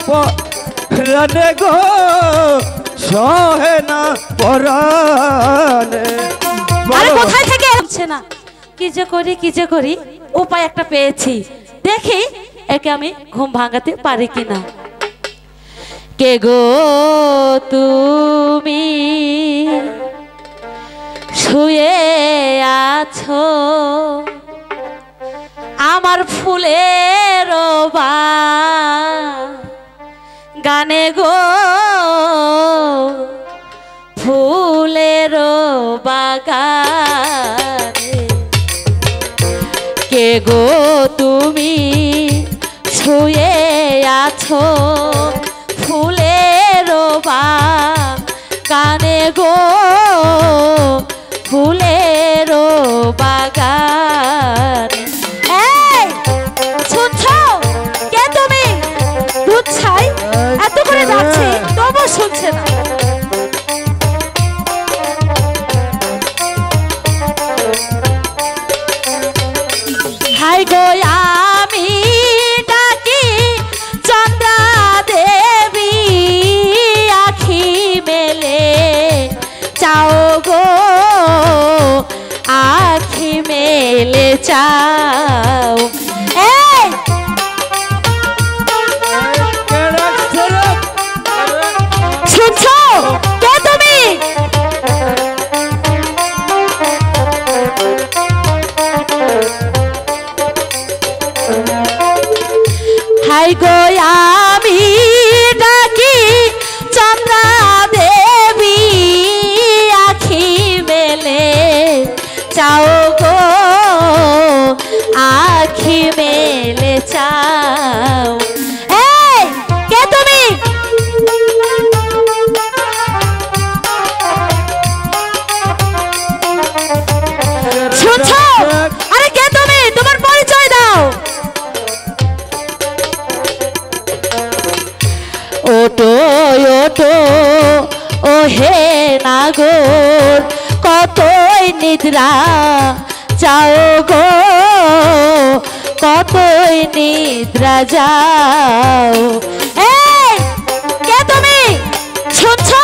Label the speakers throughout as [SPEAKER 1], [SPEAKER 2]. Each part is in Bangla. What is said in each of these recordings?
[SPEAKER 1] পরানে গো সহে না পরানে।
[SPEAKER 2] আরে কোথায় থেকে আসছে না, কি যে করি উপায় একটা পেয়েছি, দেখি একে আমি ঘুম ভাঙাতে পারি কিনা। কে গো তুমি শুয়ে আছো আমার ফুলের গানে গো, ফুলের বাগানে। কে গো তুমি শুয়ে আছো ফুলের বাগানে গো, ফুলের বাগানে। এই শুনছো? কে তুমি? দুধ ছাই এত করে যাচ্ছে তবু শুনছে না। হাই গো আমি ডাকি চন্দ্রা দেবী, আখি মেলে চাও গো, আখি মেলে চাও। এই শুনছো? কে তুমি? হাই গো আমি ডাকি চন্দ্রা দেবী, আখি মেলে চাও গো, আখি মেলে চাও। এই কে তুমি? শুনছো? আরে কে তুমি? তোমার পরিচয় দাও। ওটো ওটো ও হে নাগর, কতই নিদ্রা যাও গো, কতই নিদ্রা যাও। এই কে তুমি? শুনছো?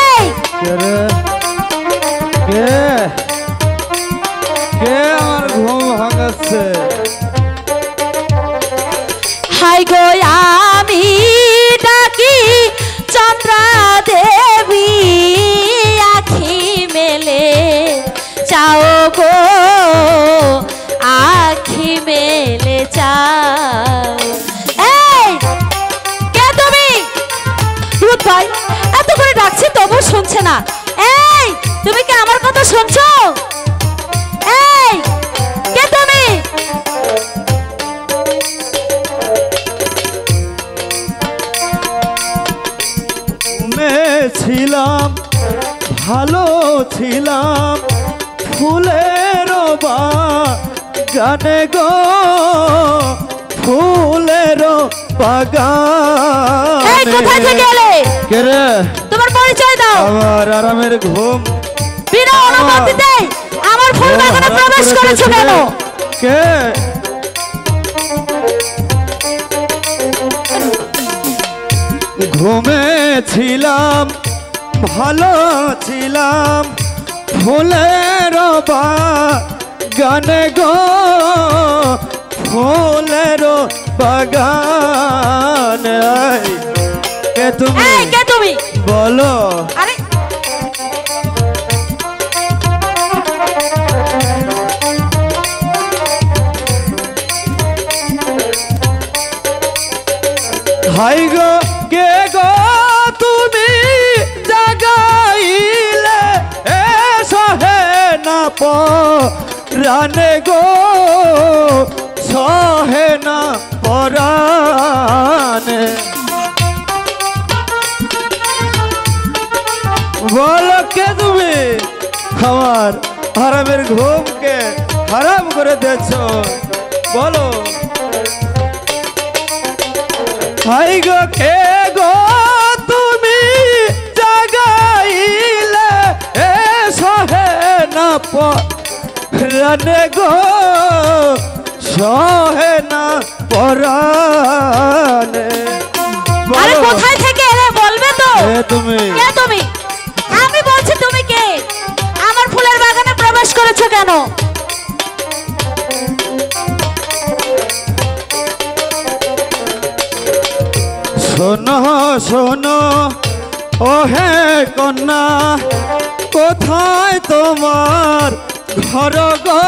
[SPEAKER 2] এই
[SPEAKER 1] কে আমার ঘুম ভাঙাচ্ছে?
[SPEAKER 2] হাই গো আমি ডাকি চন্দ্রা দেবী, আখি মেলে চাও গো, আখি মেলে চাও। এই কে তুমি? দুধ ভাই এত করে ডাকছি তবু শুনছে না। এই তুমি কি আমার কথা শুনছো? এই কে তুমি?
[SPEAKER 1] ছিলাম ভালো ছিলাম ফুলের বাগানে গো, ফুলের বাগানে।
[SPEAKER 2] কোথায় থেকে এলে?
[SPEAKER 1] কে রে?
[SPEAKER 2] তোমার পরিচয় দাও।
[SPEAKER 1] আমার আরামের ঘুম
[SPEAKER 2] বিনা অনুমতিতে আমার ফুল বাগানে প্রবেশ করেছো কেন?
[SPEAKER 1] কে? ঘুমেছিলাম ভালো ছিলাম ফুলের বাগানে গো, ফুলের বাগানে। কে তুমি?
[SPEAKER 2] কে তুমি?
[SPEAKER 1] বলো।
[SPEAKER 2] আরে
[SPEAKER 1] হাই গো কে গো তুমি জাগাইলে এ সহে না পরানে গো, সহে না পরানে। বলো কে তুমি? আমার হারামের ঘুমকে হারাম করে দিয়েছ, বলো। হাই গো কে গো তুমি জাগাইলে এ সহে না পরানে গো, সহে না পরানে।
[SPEAKER 2] আরে কোথায় থেকে এলে বলবে তো?
[SPEAKER 1] তুমি
[SPEAKER 2] কে তুমি? আমি বলছি তুমি কে? আমার ফুলের বাগানে প্রবেশ করেছো কেন?
[SPEAKER 1] শোনো শোনো ও হে কন্যা, কোথায় তোমার ঘর গো,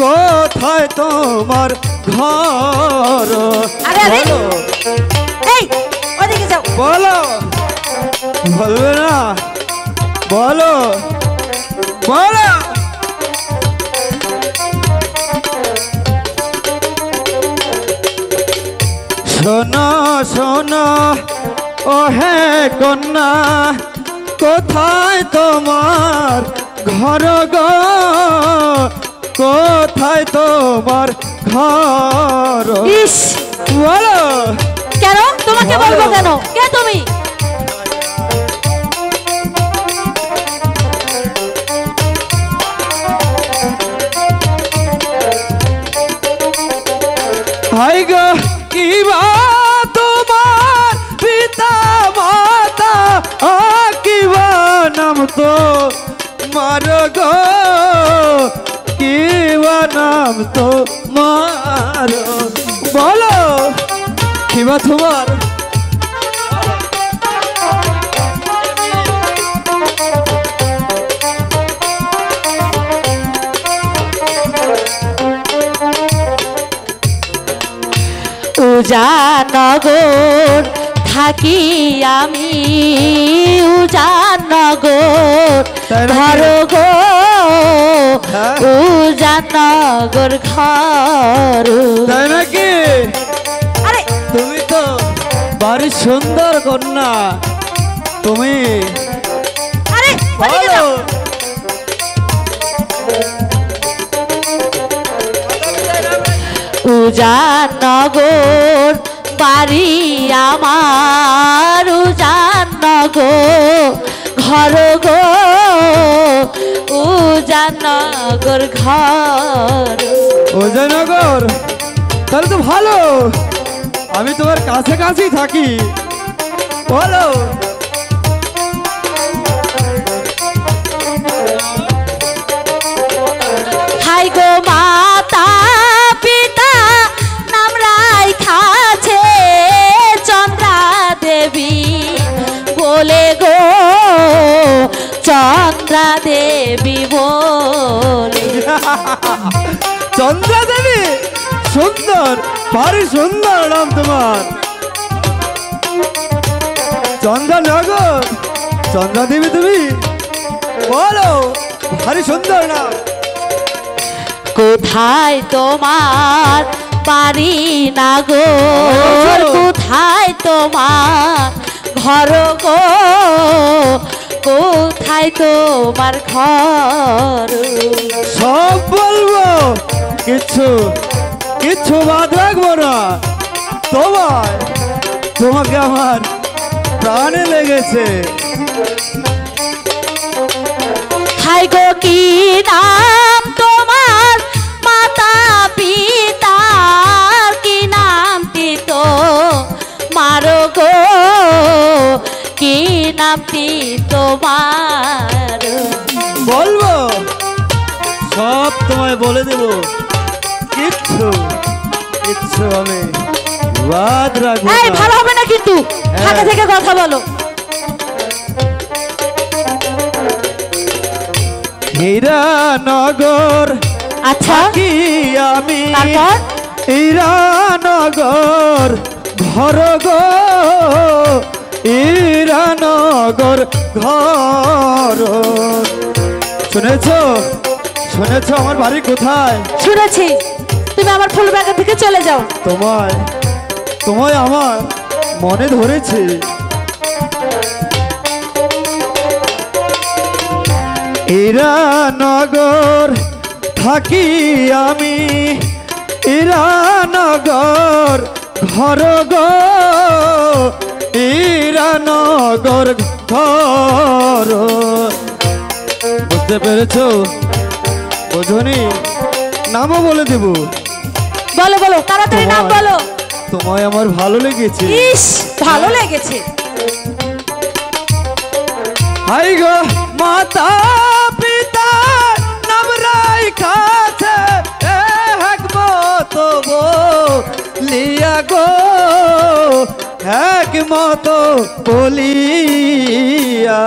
[SPEAKER 1] কোথায় তোমার ঘর?
[SPEAKER 2] আরে আরে
[SPEAKER 1] বলো
[SPEAKER 2] এই ওদিকে যাও।
[SPEAKER 1] বলো, বলবে না? বলো বলো। শোনো শোনো ও হে কন্যা, কোথায় তোমার ঘর গো, কোথায় তোমার ঘর?
[SPEAKER 2] ইস,
[SPEAKER 1] বলো।
[SPEAKER 2] কেন? তোমাকে বলবো কেন? কে তুমি?
[SPEAKER 1] হাই গো কিবা তোমার পিতা মাতা, কিবা নাম তো মার গো, কিবা নাম তো মার? বলো কিবা তোমার?
[SPEAKER 2] উজানগর থাকি আমি, উজানগর
[SPEAKER 1] তাই নাকি?
[SPEAKER 2] ঘর গো,
[SPEAKER 1] হ্যাঁ?
[SPEAKER 2] উজানগর ঘর।
[SPEAKER 1] তাই নাকি?
[SPEAKER 2] আরে
[SPEAKER 1] তুমি তো ভারী সুন্দর কন্যা। তুমি
[SPEAKER 2] আরে ওদিকে
[SPEAKER 1] বলো।
[SPEAKER 2] যাও। উজানগর বাড়ি আমার, উজানগর ঘর গো, উজানগর ঘর।
[SPEAKER 1] অজয়নগর? তাহলে তো ভালো, আমি তোমার কাছে কাছেই থাকি। বলো
[SPEAKER 2] হাই গো মাতা পিতা নাম রাইখাছে চন্দ্রা দেবী বলে গো, চন্দ্রা দেবী বলে।
[SPEAKER 1] চন্দ্রা দেবী? সুন্দর, ভারী সুন্দর নাম তোমার। চন্দ্রনগর, চন্দ্রা দেবী তুমি? বলো, ভারী সুন্দর নাম।
[SPEAKER 2] কোথায় তোমার বাড়ি নাগর, কোথায় তোমার ঘর গো, কোথায় তোমার ঘর?
[SPEAKER 1] সব বলবো, কিচ্ছু কিচ্ছু বাদ রাখবো না। তোমাকে আমার প্রাণে লেগেছে।
[SPEAKER 2] হাই গো কি নাম তোমার মাতা পিতার, কি নামটি তো মারো গো, কি নামটি তোমার?
[SPEAKER 1] বলবো, সব তোমায় বলে দেব, কিচ্ছু কিচ্ছু আমি বাদ রাখবো
[SPEAKER 2] এই
[SPEAKER 1] না।
[SPEAKER 2] ভালো হবে না কিন্তু, ফাঁকা থেকে কথা বলো।
[SPEAKER 1] হীরানগর
[SPEAKER 2] আচ্ছা
[SPEAKER 1] কি আমি,
[SPEAKER 2] তারপর?
[SPEAKER 1] হীরানগর ঘর গো, হীরানগর ঘর। শুনেছো শুনেছো আমার বাড়ি কোথায়?
[SPEAKER 2] শুনেছি, তুমি আমার ফুল বাগান থেকে চলে যাও।
[SPEAKER 1] তোমায় তোমায় আমার মনে ধরেছে। হীরানগর থাকি আমি, হীরানগর ঘর গো, হীরানগর ঘর। বুঝতে পেরেছো? বোঝনি? নামও বলে দেব।
[SPEAKER 2] বলো বলো তাড়াতাড়ি নাম বলো।
[SPEAKER 1] তোমায় আমার ভালো লেগেছে।
[SPEAKER 2] ইস ভালো লেগেছে।
[SPEAKER 1] হাই গো মাতা পিতা নাম রাইখাছে একমত বলিয়া গো, একমত বলিয়া।